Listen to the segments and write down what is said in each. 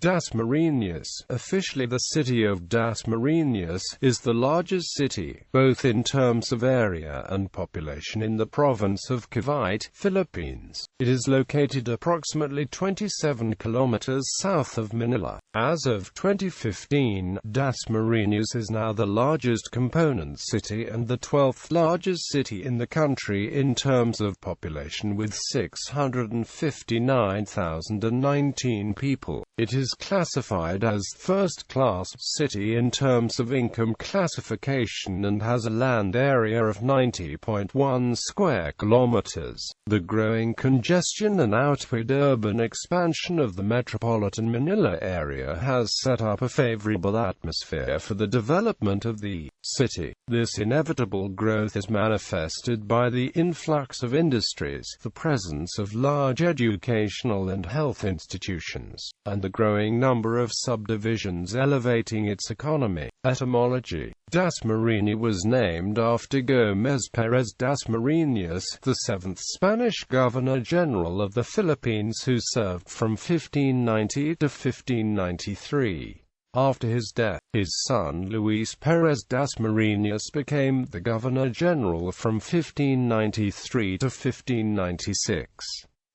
Dasmariñas, officially the city of Dasmariñas, is the largest city, both in terms of area and population, in the province of Cavite, Philippines. It is located approximately 27 kilometers south of Manila. As of 2015, Dasmariñas is now the largest component city and the 12th largest city in the country in terms of population, with 659,019 people. It is classified as first-class city in terms of income classification and has a land area of 90.1 square kilometers. The growing congestion and outward urban expansion of the metropolitan Manila area has set up a favorable atmosphere for the development of the city. This inevitable growth is manifested by the influx of industries, the presence of large educational and health institutions, and the growing number of subdivisions elevating its economy. Etymology: Dasmariñas was named after Gómez Pérez Dasmariñas, the seventh Spanish Governor-General of the Philippines, who served from 1590 to 1593. After his death, his son Luis Pérez Dasmariñas became the Governor-General from 1593 to 1596.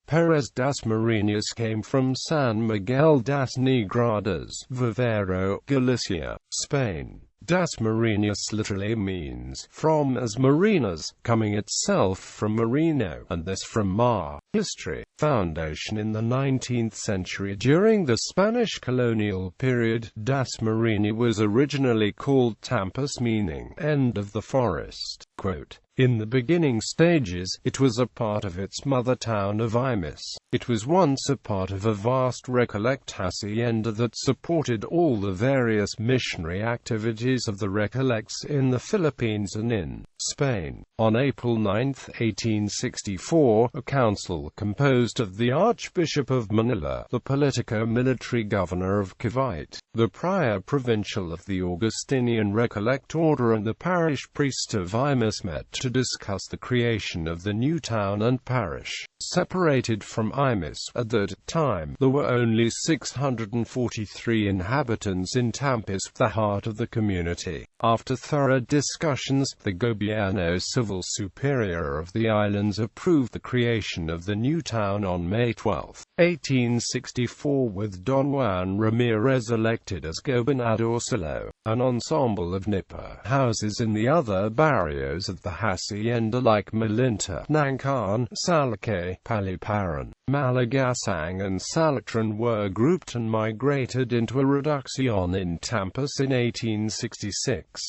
Pérez Dasmariñas came from San Miguel das Negradas, Vivero, Galicia, Spain. Dasmariñas literally means "from as marinas," coming itself from merino, and this from mar. History: foundation in the 19th century. During the Spanish colonial period, Dasmariñas was originally called Tampas, meaning "end of the forest." Quote, "In the beginning stages, it was a part of its mother town of Imus. It was once a part of a vast Recollect hacienda that supported all the various missionary activities of the Recollects in the Philippines and in Spain. On April 9, 1864, a council composed of the Archbishop of Manila, the politico-military governor of Cavite, the prior provincial of the Augustinian Recollect order, and the parish priest of Imus met to discuss the creation of the new town and parish. Separated from Imus, at that time, there were only 643 inhabitants in Tampas, the heart of the community. After thorough discussions, the Gobierno Civil Superior of the islands approved the creation of the new town on May 12, 1864, with Don Juan Ramirez elected as gobernador. Solo. An ensemble of nipa houses in the other barrios of the hacienda, like Malinta, Nangcan, Salake, Paliparan, Malagasang and Salatran, were grouped and migrated into a reducción in Tampas in 1866.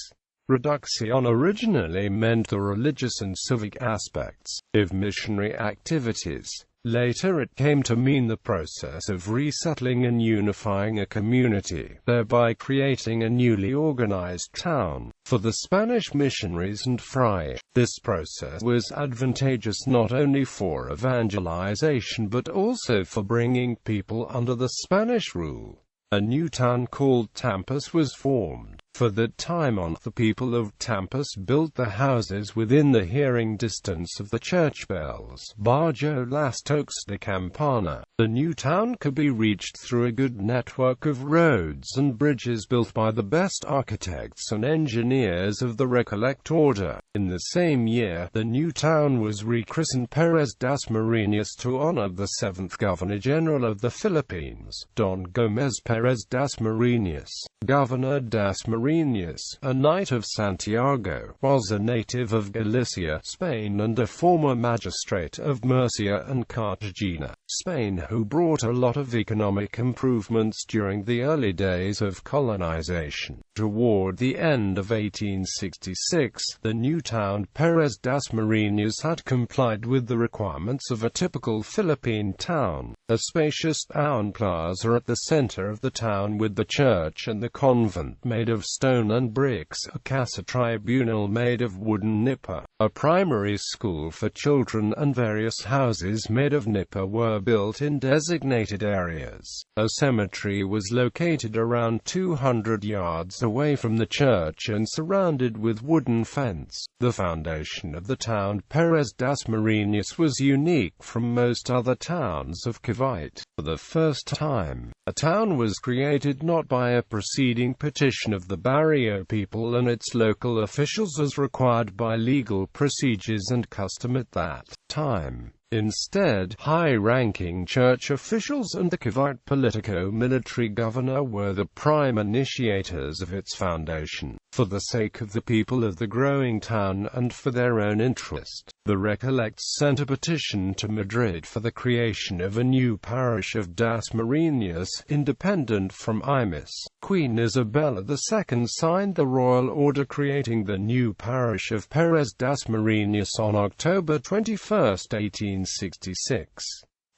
Reducción originally meant the religious and civic aspects of missionary activities. Later it came to mean the process of resettling and unifying a community, thereby creating a newly organized town. For the Spanish missionaries and fray, this process was advantageous not only for evangelization but also for bringing people under the Spanish rule. A new town called Tampas was formed. For that time on, the people of Tampas built the houses within the hearing distance of the church bells. Bajo las toques de campana. The new town could be reached through a good network of roads and bridges built by the best architects and engineers of the Recollect order. In the same year, the new town was rechristened Pérez Dasmariñas to honor the seventh Governor-General of the Philippines, Don Gómez Pérez Dasmariñas. Governor Dasmariñas, a knight of Santiago, was a native of Galicia, Spain, and a former magistrate of Murcia and Cartagena, Spain, who brought a lot of economic improvements during the early days of colonization. Toward the end of 1866, the new town Pérez Dasmariñas had complied with the requirements of a typical Philippine town. A spacious town plaza at the center of the town with the church and the convent, made of stone and bricks, a casa tribunal made of wooden nipa, a primary school for children and various houses made of nipa were built in designated areas. A cemetery was located around 200 yards away from the church and surrounded with wooden fence. The foundation of the town Dasmariñas was unique from most other towns of Cavite. For the first time, a town was created not by a preceding petition of the barrio people and its local officials as required by legal procedures and custom at that time. Instead, high-ranking church officials and the Cavite politico-military governor were the prime initiators of its foundation. For the sake of the people of the growing town and for their own interest, the Recollects sent a petition to Madrid for the creation of a new parish of Dasmariñas, independent from Imus. Queen Isabella II signed the royal order creating the new parish of Dasmariñas on October 21, 1866.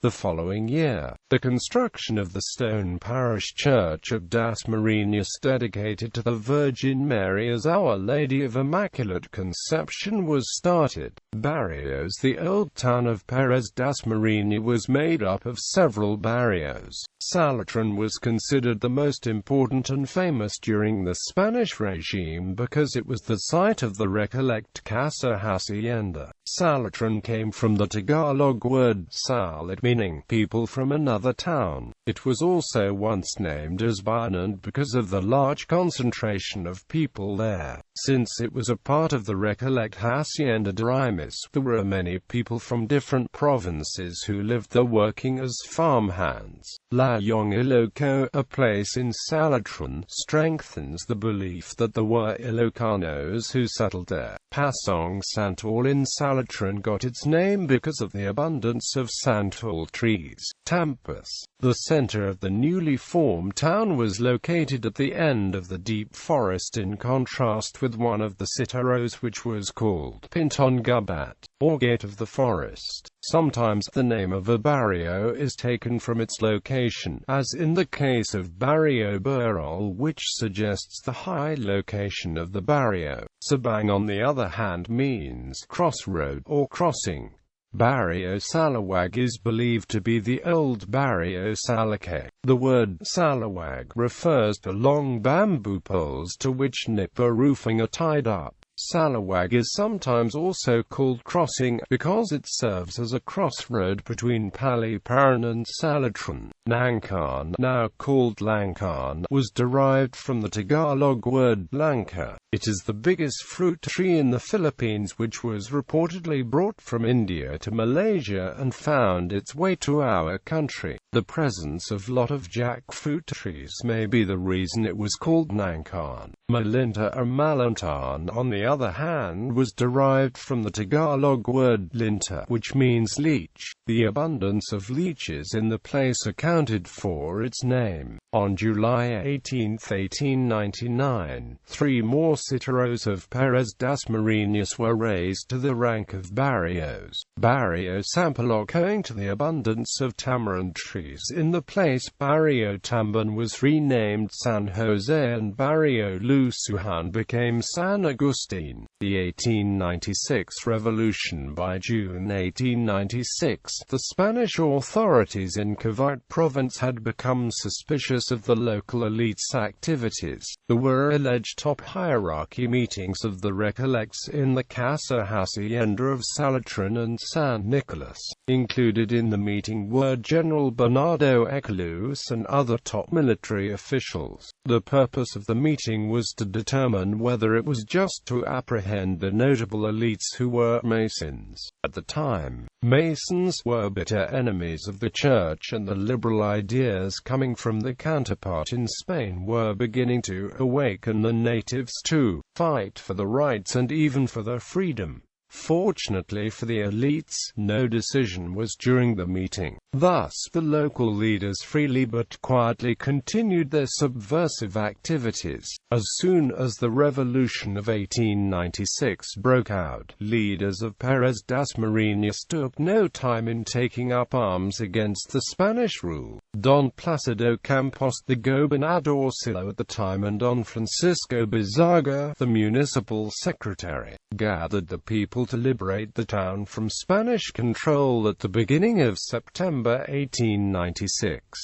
The following year, the construction of the stone parish church of Dasmariñas, dedicated to the Virgin Mary as Our Lady of Immaculate Conception, was started. Barrios. The old town of Dasmariñas was made up of several barrios. Salatran was considered the most important and famous during the Spanish regime because it was the site of the Recollect Casa Hacienda. Salatran came from the Tagalog word salit, meaning people from another town. It was also once named as Bayanan because of the large concentration of people there. Since it was a part of the Recollect Hacienda de Imus, there were many people from different provinces who lived there working as farmhands. La Yong Iloco, a place in Salatran, strengthens the belief that there were Ilocanos who settled there. Pasong Santol in Salatran got its name because of the abundance of santol trees. Tampas. The center of the newly formed town was located at the end of the deep forest, in contrast with one of the citeros which was called Pinton Gubat, or Gate of the Forest. Sometimes the name of a barrio is taken from its location, as in the case of Barrio Burol, which suggests the high location of the barrio. Sabang, on the other hand, means crossroad or crossing. Barrio Salawag is believed to be the old Barrio Salake. The word salawag refers to long bamboo poles to which nipa roofing are tied up. Salawag is sometimes also called crossing, because it serves as a crossroad between Paliparan and Salatran. Nangkan, now called Langkan, was derived from the Tagalog word langka. It is the biggest fruit tree in the Philippines, which was reportedly brought from India to Malaysia and found its way to our country. The presence of lot of jackfruit trees may be the reason it was called Nangkan. Malinta or Malantan, on the other hand, was derived from the Tagalog word linta, which means leech. The abundance of leeches in the place accounted for its name. On July 18, 1899, 3 more citeros of Dasmariñas were raised to the rank of barrios. Barrio Sampaloc, owing to the abundance of tamarind trees in the place, Barrio Tamban was renamed San Jose and Barrio Lusuhan became San Agustin. The 1896 revolution. By June 1896, the Spanish authorities in Cavite province had become suspicious of the local elite's activities. There were alleged top hierarchy meetings of the Recollects in the Casa Hacienda of Salatran and San Nicolas. Included in the meeting were General Bernardo Ecalus and other top military officials. The purpose of the meeting was to determine whether it was just to apprehend the notable elites who were Masons. At the time, Masons were bitter enemies of the church, and the liberal ideas coming from the counterpart in Spain were beginning to awaken the natives to fight for the rights and even for their freedom. Fortunately for the elites, no decision was during the meeting. Thus, the local leaders freely but quietly continued their subversive activities. As soon as the Revolution of 1896 broke out, leaders of Dasmariñas took no time in taking up arms against the Spanish rule. Don Placido Campos, the gobernador at the time, and Don Francisco Bizaga, the municipal secretary, gathered the people to liberate the town from Spanish control at the beginning of September 1896.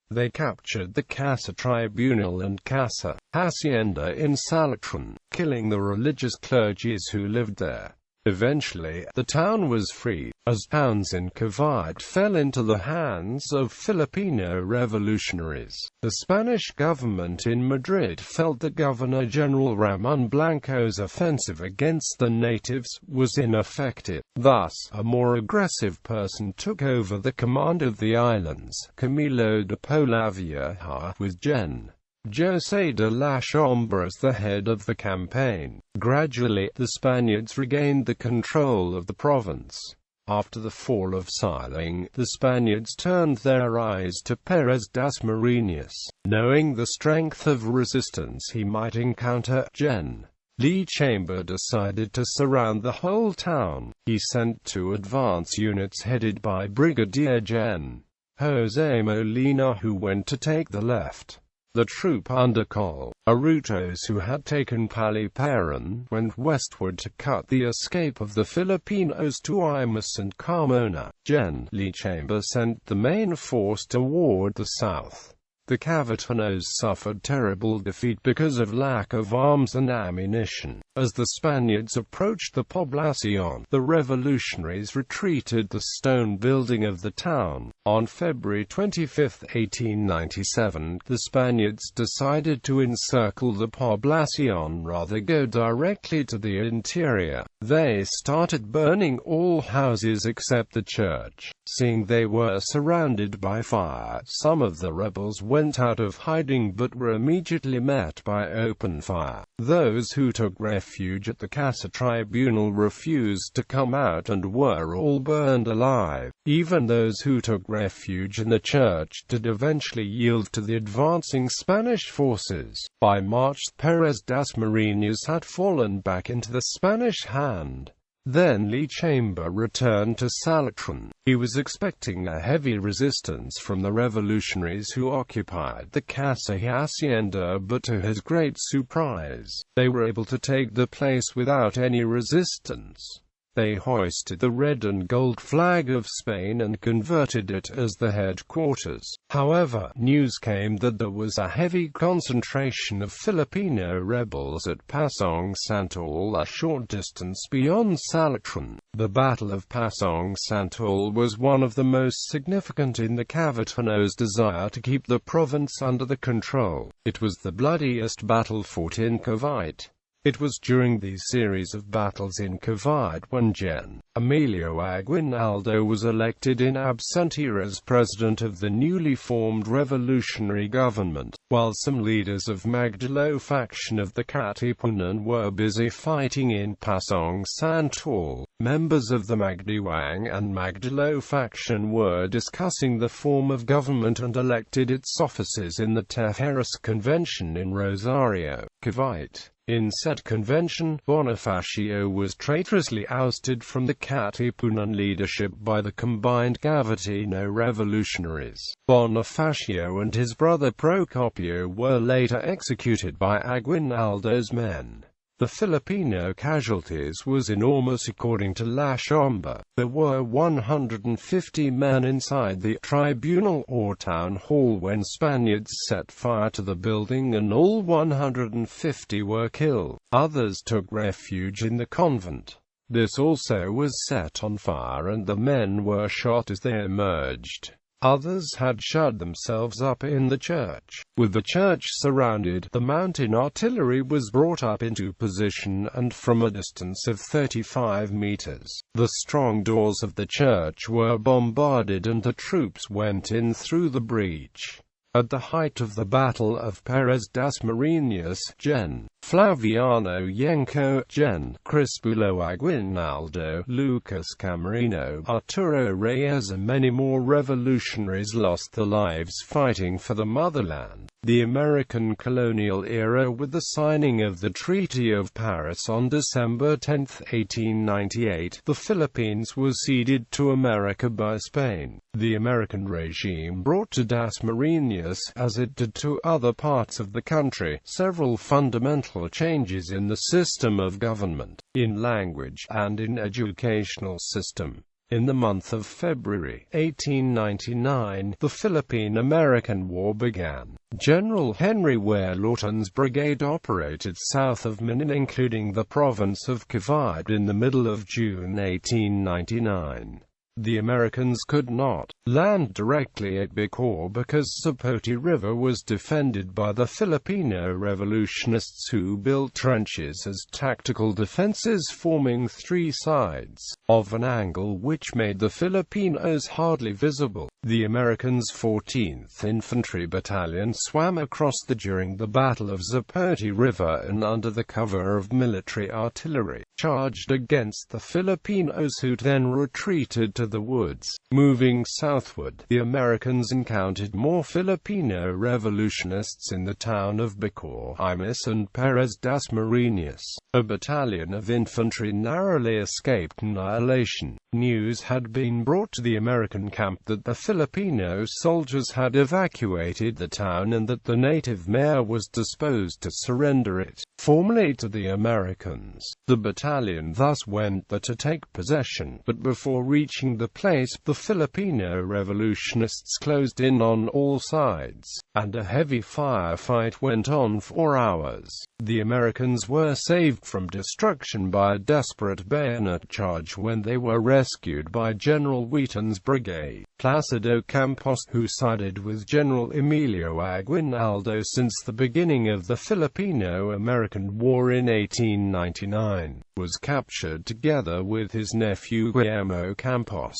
They captured the Casa Tribunal and Casa Hacienda in Salatran, killing the religious clergies who lived there. Eventually, the town was freed, as towns in Cavite fell into the hands of Filipino revolutionaries. The Spanish government in Madrid felt that Governor-General Ramon Blanco's offensive against the natives was ineffective. Thus, a more aggressive person took over the command of the islands, Camilo de Polavieja, with Gen. José de la Chambre as the head of the campaign. Gradually, the Spaniards regained the control of the province. After the fall of Siling, the Spaniards turned their eyes to Dasmariñas. Knowing the strength of resistance he might encounter, Gen. Lee Chamber decided to surround the whole town. He sent 2 advance units headed by Brigadier Gen. José Molina, who went to take the left. The troop under Col. Arutos, who had taken Paliparan, went westward to cut the escape of the Filipinos to Imus and Carmona. Gen. Lee Chamber sent the main force toward the south. The Cavitanos suffered terrible defeat because of lack of arms and ammunition. As the Spaniards approached the Poblacion, the revolutionaries retreated the stone building of the town. On February 25, 1897, the Spaniards decided to encircle the Poblacion rather go directly to the interior. They started burning all houses except the church. Seeing they were surrounded by fire, some of the rebels went out of hiding but were immediately met by open fire. Those who took refuge at the Casa Tribunal refused to come out and were all burned alive. Even those who took refuge in the church did eventually yield to the advancing Spanish forces. By March, Dasmariñas had fallen back into the Spanish hand. Then Lee Chamber returned to Salatran. He was expecting a heavy resistance from the revolutionaries who occupied the Casa Hacienda, but to his great surprise, they were able to take the place without any resistance. They hoisted the red and gold flag of Spain and converted it as the headquarters. However, news came that there was a heavy concentration of Filipino rebels at Pasong Santol, a short distance beyond Salatran. The Battle of Pasong Santol was one of the most significant in the Cavitanos' desire to keep the province under the control. It was the bloodiest battle fought in Cavite. It was during these series of battles in Cavite when Gen. Emilio Aguinaldo was elected in absentia as president of the newly formed revolutionary government, while some leaders of Magdalo faction of the Katipunan were busy fighting in Pasong Santol. Members of the Magdiwang and Magdalo faction were discussing the form of government and elected its officers in the Tejeras Convention in Rosario, Cavite. In said convention, Bonifacio was traitorously ousted from the Katipunan leadership by the combined Cavitino revolutionaries. Bonifacio and his brother Procopio were later executed by Aguinaldo's men. The Filipino casualties was enormous according to La Chambre. There were 150 men inside the tribunal or town hall when Spaniards set fire to the building and all 150 were killed. Others took refuge in the convent. This also was set on fire and the men were shot as they emerged. Others had shut themselves up in the church. With the church surrounded, the mountain artillery was brought up into position and from a distance of 35 meters, the strong doors of the church were bombarded and the troops went in through the breach. At the height of the Battle of Dasmariñas, Gen. Flaviano Yenco, Gen. Crispulo Aguinaldo, Lucas Camarino, Arturo Reyes and many more revolutionaries lost their lives fighting for the motherland. The American colonial era with the signing of the Treaty of Paris on December 10, 1898, the Philippines was ceded to America by Spain. The American regime brought to Dasmariñas, as it did to other parts of the country, several fundamental changes in the system of government, in language, and in educational system. In the month of February 1899, the Philippine-American War began. General Henry Ware Lawton's brigade operated south of Manila, including the province of Cavite, in the middle of June 1899. The Americans could not land directly at Bacoor because Zapote River was defended by the Filipino revolutionists, who built trenches as tactical defenses forming three sides of an angle which made the Filipinos hardly visible. The Americans' 14th Infantry Battalion swam across during the Battle of Zapote River and under the cover of military artillery, charged against the Filipinos, who then retreated to the woods. Moving southward, the Americans encountered more Filipino revolutionists in the town of Bacoor, Imus and Dasmariñas. A battalion of infantry narrowly escaped annihilation. News had been brought to the American camp that the Filipino soldiers had evacuated the town and that the native mayor was disposed to surrender it formally to the Americans. The battalion thus went there to take possession, but before reaching the place, the Filipino revolutionists closed in on all sides, and a heavy firefight went on for hours. The Americans were saved from destruction by a desperate bayonet charge when they were rescued by General Wheaton's brigade, Placido Campos, who sided with General Emilio Aguinaldo since the beginning of the Filipino-American War in 1899, was captured together with his nephew Guillermo Campos.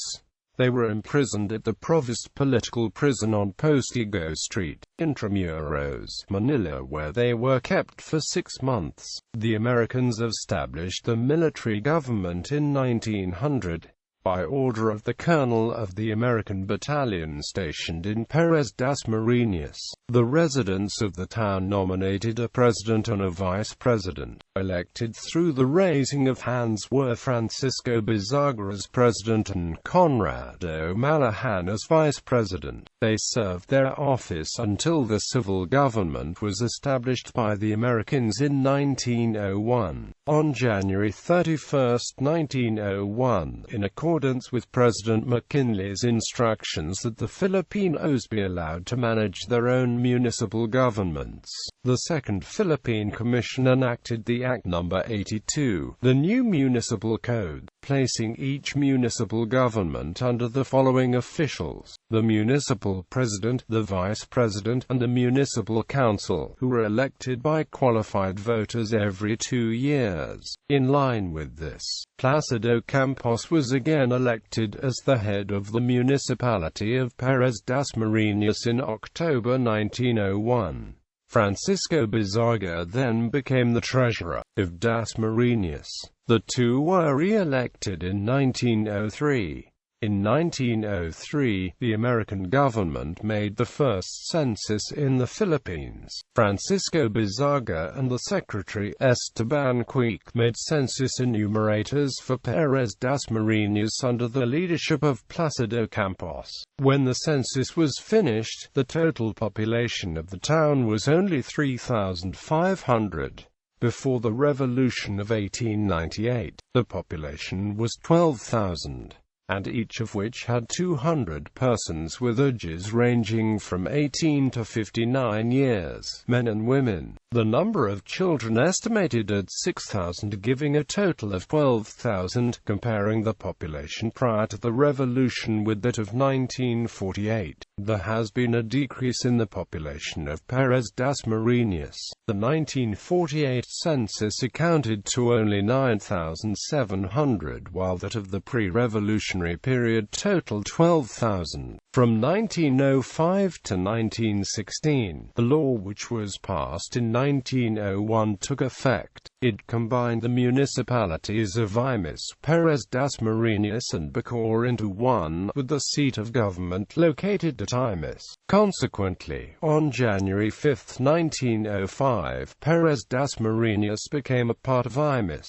They were imprisoned at the Provost Political Prison on Postigo Street, Intramuros, Manila, where they were kept for 6 months. The Americans established the military government in 1900. By order of the colonel of the American battalion stationed in Dasmariñas, the residents of the town nominated a president and a vice president. Elected through the raising of hands were Francisco Bizaga as president and Conrado Malahan as vice president. They served their office until the civil government was established by the Americans in 1901. On January 31, 1901, in accordance with President McKinley's instructions that the Filipinos be allowed to manage their own municipal governments, the Second Philippine Commission enacted the Act No. 82, the new municipal code, placing each municipal government under the following officials: the municipal president, the vice president, and the municipal council, who were elected by qualified voters every 2 years. In line with this, Placido Campos was again elected as the head of the municipality of Dasmariñas in October 1901. Francisco Bizaga then became the treasurer of Dasmariñas. The two were re-elected in 1903. In 1903, the American government made the first census in the Philippines. Francisco Bizaga and the secretary Esteban Quique made census enumerators for Dasmariñas under the leadership of Placido Campos. When the census was finished, the total population of the town was only 3,500. Before the Revolution of 1898, the population was 12,000. And each of which had 200 persons with ages ranging from 18 to 59 years, men and women. The number of children estimated at 6,000, giving a total of 12,000, comparing the population prior to the revolution with that of 1948. There has been a decrease in the population of Dasmariñas. The 1948 census accounted to only 9,700, while that of the pre-revolution occupation period totaled 12,000. From 1905 to 1916, the law which was passed in 1901 took effect. It combined the municipalities of Imus-Perez-Dasmariñas and Bacoor into one, with the seat of government located at Imus. Consequently, on January 5, 1905, Perez-Dasmariñas became a part of Imus.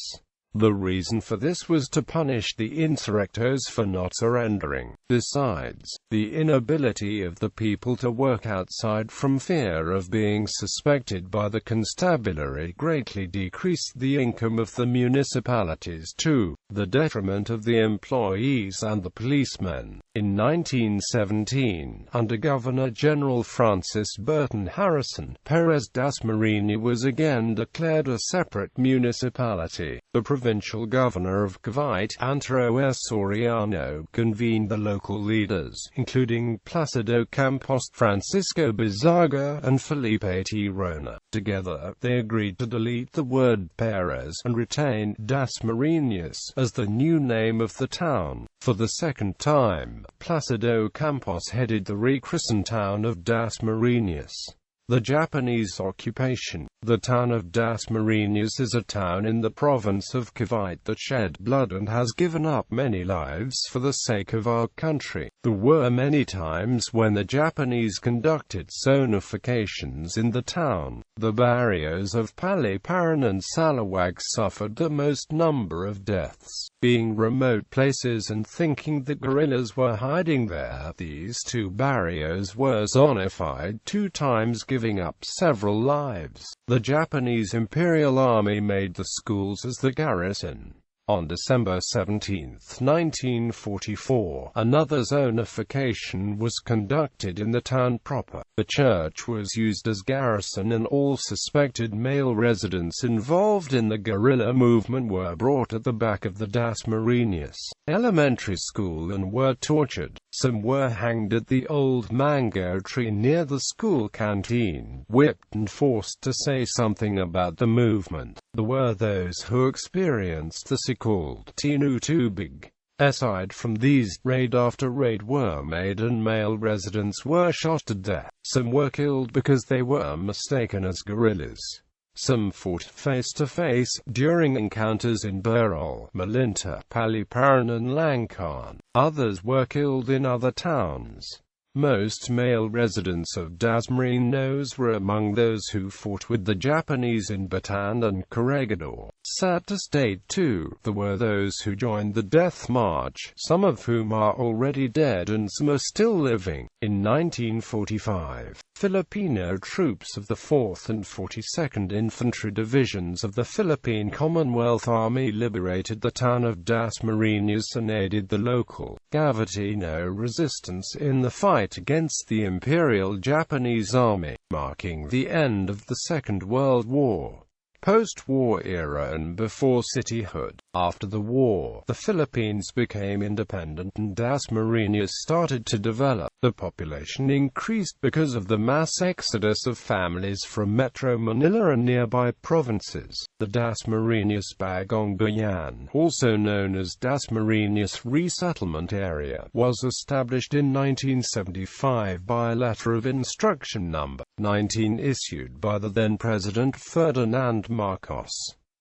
The reason for this was to punish the insurrectos for not surrendering. Besides, the inability of the people to work outside from fear of being suspected by the constabulary greatly decreased the income of the municipalities to the detriment of the employees and the policemen. In 1917, under Governor-General Francis Burton Harrison, Perez-Dasmariñas was again declared a separate municipality. The provincial governor of Cavite, Antero S. Soriano, convened the local leaders, including Placido Campos, Francisco Bizaga, and Felipe.It. Rona. Together, they agreed to delete the word Perez and retain Dasmariñas as the new name of the town. For the second time, Placido Campos headed the rechristened town of Dasmariñas. The Japanese occupation. The town of Dasmariñas is a town in the province of Cavite that shed blood and has given up many lives for the sake of our country. There were many times when the Japanese conducted zonifications in the town. The barrios of Paliparan and Salawag suffered the most number of deaths. Being remote places and thinking the guerrillas were hiding there, these two barrios were zonified 2 times, giving up several lives. The Japanese Imperial Army made the schools as the garrison. On December 17, 1944, another zonification was conducted in the town proper. The church was used as garrison and all suspected male residents involved in the guerrilla movement were brought at the back of the Dasmariñas elementary school and were tortured. Some were hanged at the old mango tree near the school canteen, whipped and forced to say something about the movement. There were those who experienced the so-called tinutubig. Aside from these, raid after raid were made and male residents were shot to death. Some were killed because they were mistaken as guerrillas. Some fought face-to-face during encounters in Burol, Malinta, Paliparan and Langkan. Others were killed in other towns. Most male residents of Dasmariñas were among those who fought with the Japanese in Bataan and Corregidor. Sad to state too, there were those who joined the death march, some of whom are already dead and some are still living. In 1945, Filipino troops of the 4th and 42nd Infantry Divisions of the Philippine Commonwealth Army liberated the town of Dasmariñas and aided the local Cavitino resistance in the fight against the Imperial Japanese Army, marking the end of the Second World War. Post-war era and before cityhood. After the war, the Philippines became independent and Dasmariñas started to develop. The population increased because of the mass exodus of families from Metro Manila and nearby provinces. The Dasmariñas Bagong Bayan, also known as Dasmariñas Resettlement Area, was established in 1975 by a letter of instruction number 19 issued by the then President Ferdinand Marcos.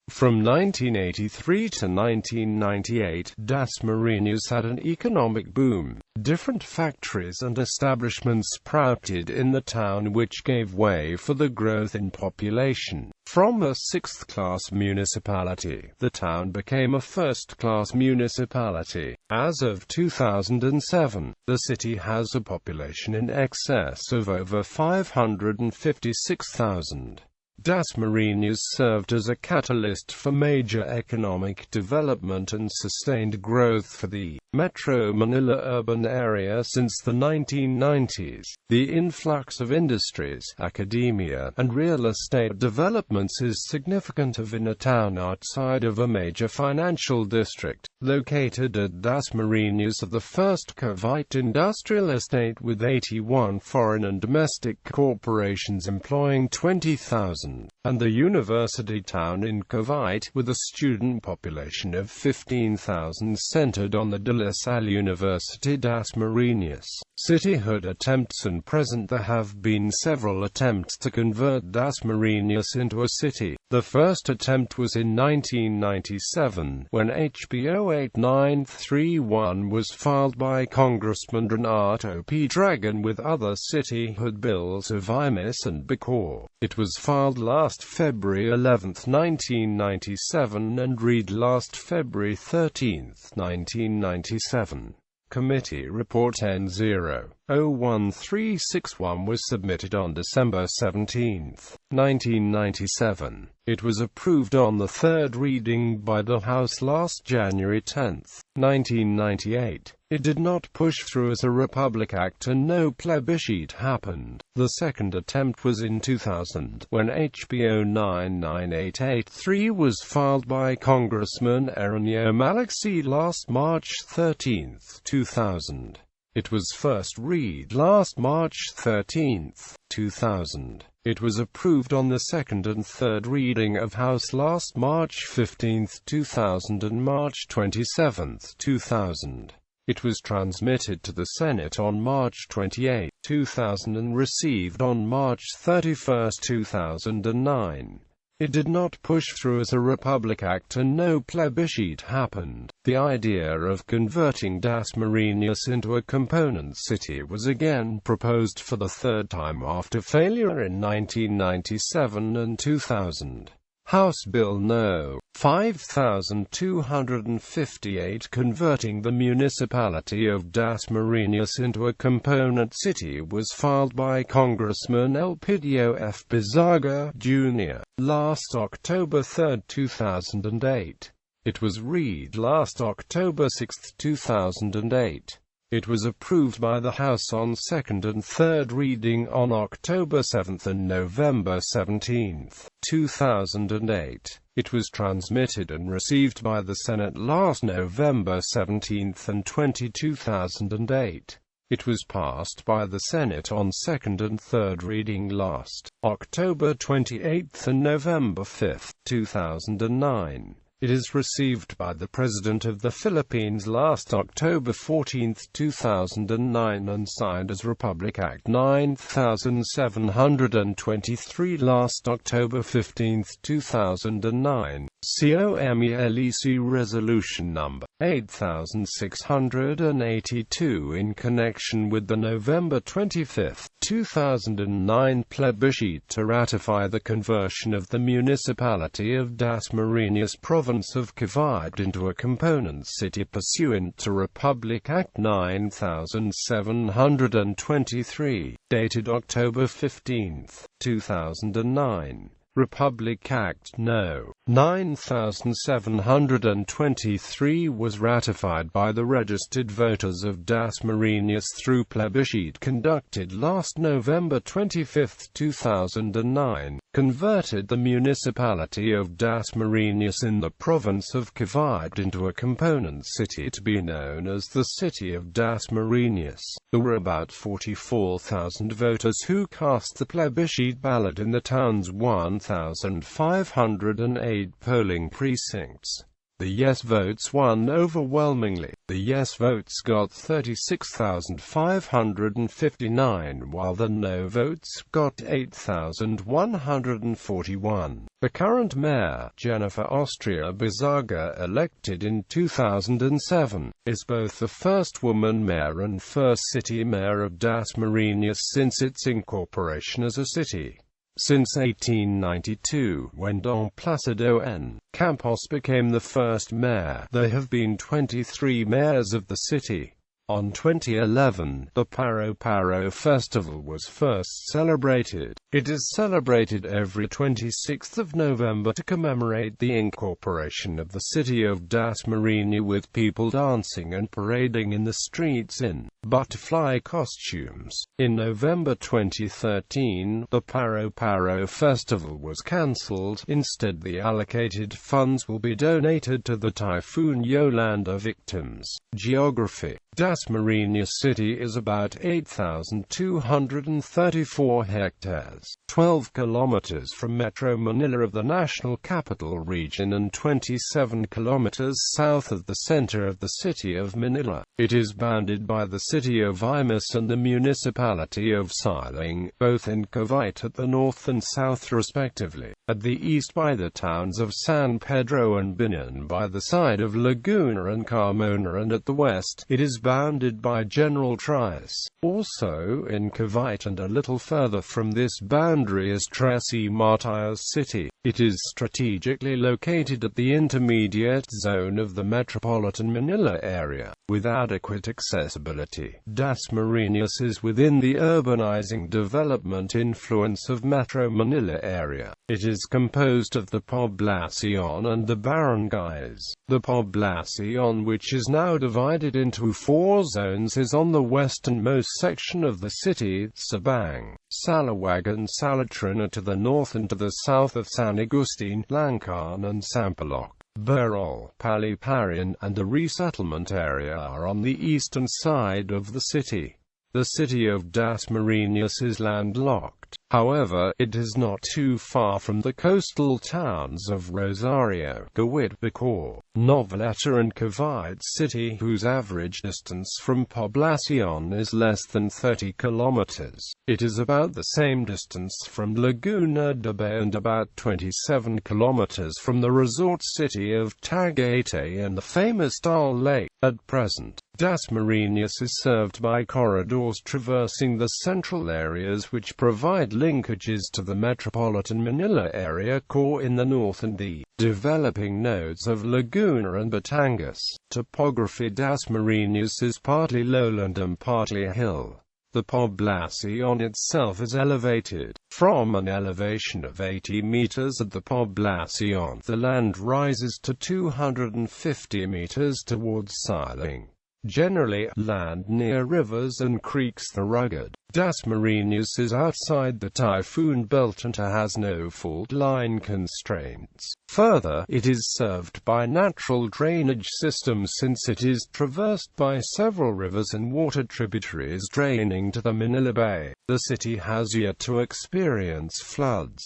From 1983 to 1998, Dasmariñas had an economic boom. Different factories and establishments sprouted in the town which gave way for the growth in population. From a 6th-class municipality, the town became a 1st-class municipality. As of 2007, the city has a population in excess of over 556,000. Dasmariñas served as a catalyst for major economic development and sustained growth for the Metro Manila urban area since the 1990s. The influx of industries, academia, and real estate developments is significant in a town outside of a major financial district. Located at Dasmariñas of the first Cavite industrial estate with 81 foreign and domestic corporations employing 20,000, and the university town in Cavite with a student population of 15,000 centered on the La Salle University Dasmariñas. Cityhood attempts. And present there have been several attempts to convert Dasmariñas into a city. The first attempt was in 1997, when HB 08931 was filed by Congressman Renato P. Dragon with other cityhood bills of Imus and Bacoor. It was filed last February 11, 1997 and read last February 13, 1997. Committee Report N0-01361 was submitted on December 17, 1997. It was approved on the third reading by the House last January 10, 1998. It did not push through as a Republic Act and no plebiscite happened. The second attempt was in 2000, when HB 0998883 was filed by Congressman Aaronio Maliksi last March 13, 2000. It was first read last March 13, 2000. It was approved on the second and third reading of House last March 15, 2000 and March 27, 2000. It was transmitted to the Senate on March 28, 2000 and received on March 31, 2009. It did not push through as a Republic Act and no plebiscite happened. The idea of converting Dasmariñas into a component city was again proposed for the third time after failure in 1997 and 2000. House Bill No. 5258 converting the municipality of Dasmariñas into a component city was filed by Congressman Elpidio F. Bizaga, Jr. last October 3, 2008. It was read last October 6, 2008. It was approved by the House on second and third reading on October 7 and November 17, 2008. It was transmitted and received by the Senate last November 17 and 20, 2008. It was passed by the Senate on second and third reading last October 28 and November 5, 2009. It is received by the President of the Philippines last October 14, 2009 and signed as Republic Act 9723 last October 15, 2009. COMELEC Resolution Number 8682 in connection with the November 25, 2009 plebiscite to ratify the conversion of the municipality of Dasmariñas, province of Cavite, into a component city pursuant to Republic Act 9723, dated October 15, 2009. Republic Act No. 9723 was ratified by the registered voters of Dasmariñas through plebiscite conducted last November 25, 2009, converted the municipality of Dasmariñas in the province of Cavite into a component city to be known as the City of Dasmariñas. There were about 44,000 voters who cast the plebiscite ballot in the town's 1,508 polling precincts. The yes votes won overwhelmingly. The yes votes got 36,559, while the no votes got 8,141. The current mayor, Jennifer Austria Bizaga, elected in 2007, is both the first woman mayor and first city mayor of Dasmariñas since its incorporation as a city. Since 1892, when Don Placido N. Campos became the first mayor, there have been 23 mayors of the city. On 2011, the Paro Paro Festival was first celebrated. It is celebrated every 26th of November to commemorate the incorporation of the city of Dasmariñas, with people dancing and parading in the streets in butterfly costumes. In November 2013, the Paro Paro Festival was cancelled. Instead, the allocated funds will be donated to the Typhoon Yolanda victims. Geography. Dasmariñas city is about 8,234 hectares, 12 kilometers from Metro Manila of the National Capital Region and 27 kilometers south of the center of the city of Manila. It is bounded by the city of Imus and the municipality of Silang, both in Cavite at the north and south respectively. At the east by the towns of San Pedro and Binan by the side of Laguna and Carmona, and at the west, it is bounded by General Trias. Also in Cavite and a little further from this boundary is Tres Marias City. It is strategically located at the intermediate zone of the metropolitan Manila area, with adequate accessibility. Dasmariñas is within the urbanizing development influence of Metro Manila area. It is composed of the poblacion and the barangays. The poblacion, which is now divided into 4 zones, is on the westernmost section of the city, Sabang, Salawag and Salatran are to the north, and to the south of San Agustin, Lancan and Sampaloc. Burol, Paliparan, and the resettlement area are on the eastern side of the city. The city of Dasmariñas is landlocked. However, it is not too far from the coastal towns of Rosario, Cavite, Bacoor, Noveleta and Cavite City, whose average distance from Poblacion is less than 30 kilometers. It is about the same distance from Laguna de Bay and about 27 kilometers from the resort city of Tagaytay and the famous Taal Lake. At present, Dasmariñas is served by corridors traversing the central areas which provide linkages to the metropolitan Manila area core in the north and the developing nodes of Laguna and Batangas. Topography: Dasmariñas is partly lowland and partly hill. The poblacion itself is elevated. From an elevation of 80 meters at the poblacion, the land rises to 250 meters towards Silang. Generally, land near rivers and creeks the rugged. Dasmariñas is outside the typhoon belt and has no fault line constraints. Further, it is served by natural drainage systems since it is traversed by several rivers and water tributaries draining to the Manila Bay. The city has yet to experience floods.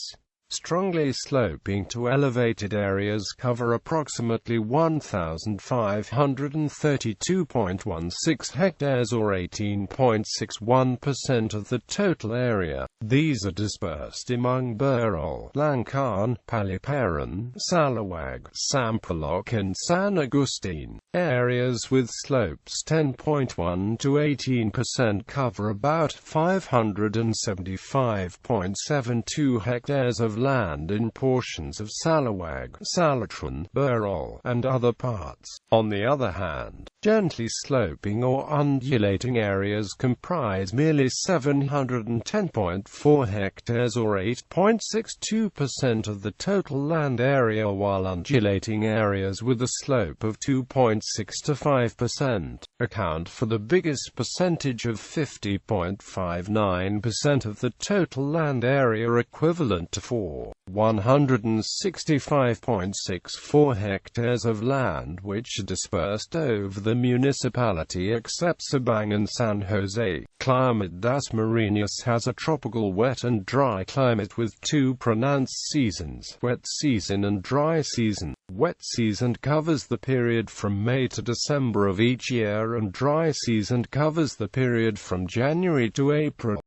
Strongly sloping to elevated areas cover approximately 1,532.16 hectares or 18.61% of the total area. These are dispersed among Burol, Lancan, Paliparan, Salawag, Sampaloc and San Agustin. Areas with slopes 10.1 to 18% cover about 575.72 hectares of land in portions of Salawag, Salatran, Burol, and other parts. On the other hand, gently sloping or undulating areas comprise merely 710.4 hectares or 8.62% of the total land area, while undulating areas with a slope of 2.6 to 5% account for the biggest percentage of 50.59% of the total land area, equivalent to 165.64 hectares of land, which are dispersed over the municipality except Sabang and San Jose. Climate: Dasmariñas has a tropical wet and dry climate with 2 pronounced seasons, wet season and dry season. Wet season covers the period from May to December of each year, and dry season covers the period from January to April.